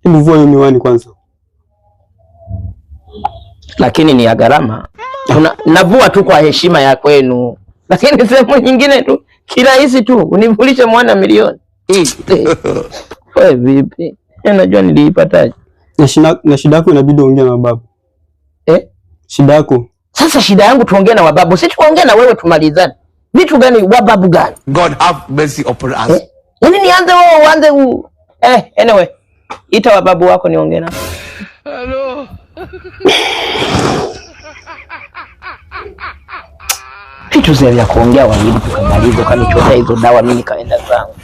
Hebu vua hiyo miwani kwanza. Lakini ni ya gharama. Navua tu kwa heshima ya kwenu. Lakini sehemu nyingine tu kirahisi tu univulishe mwana milioni. Wewe vipi? Unajua niliipataje? Na shida yako inabidi uongee na wababu. Shida yako. Sasa shida yangu tuongee na wababu. Si tuongee na wewe tumalizane. Vitu gani wababu gani? God have mercy upon us. Yaani nianze wewe uanze anyway. Ita wababu wako niongee na. Hello. Vitu zile vya kuongea wawili tukamaliza kanichota hizo dawa mimi nikaenda zangu.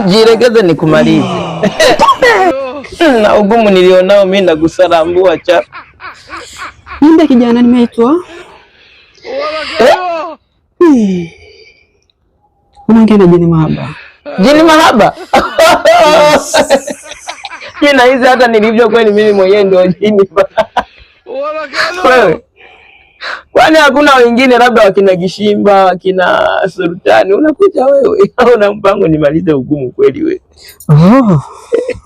Jiregeze nikumalize. Na ugumu nilionao mimi na gusarambua cha. Nenda kijana nimeitwa. Unaongea na Jini Mahaba. Jini Mahaba? Mimi na hizi hata nilivyo kweli mimi mwenyewe ndio Jini. Wewe. Kwani hakuna wengine labda wakina Gishimba, wakina Sultani, unakuja wewe au na mpango nimalize ugumu kweli wewe?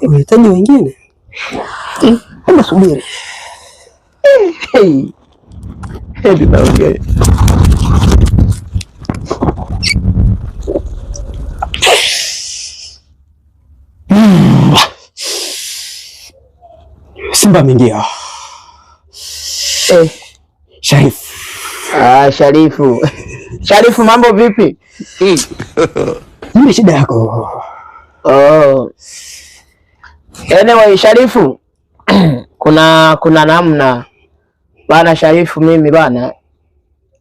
Unahitaji wengine? Hebu subiri. Hebu naongea. Simba ameingia. Sharifu. Sharifu. Sharifu, mambo vipi? Nini shida yako? Anyway, Sharifu. Kuna namna bana Sharifu, mimi bana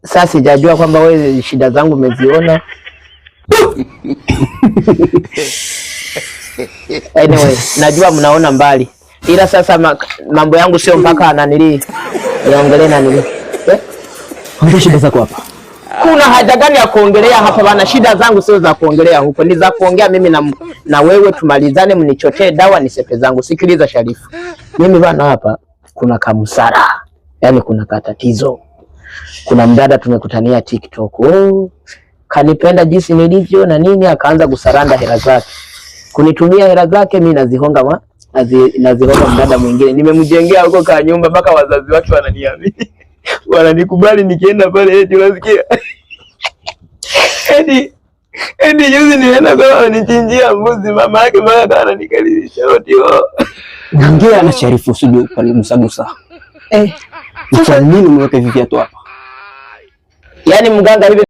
sasa sijajua kwamba wewe shida zangu umeziona. Anyway, najua mnaona mbali. Ila sasa mambo yangu sio mpaka ananili niongelee na nini. Ongea shida zako hapa. Kuna haja gani ya kuongelea hapa bana? Shida zangu sio za kuongelea huko. Ni za kuongea mimi na wewe tumalizane, mnichotee dawa nisepe zangu. Sikiliza Sharifu. Mimi bana hapa kuna kamsara. Yaani kuna katatizo. Kuna mdada tumekutania TikTok. Kanipenda jinsi nilivyo na nini, akaanza kusaranda hela zake. Kunitumia hela zake mimi nazihonga nazihonga mdada mwingine. Nimemjengea huko ka nyumba mpaka wazazi wake wananiamini. Wananikubali nikienda pale eti unasikia. Eti juzi nienda kwa nichinjia mbuzi, mama yake mpaka ananikaribisha oti wao. Ongea na Sharifu usije ukamsagusa. Kwa nini umeweka hivi viatu hapa? Yaani mganga hivi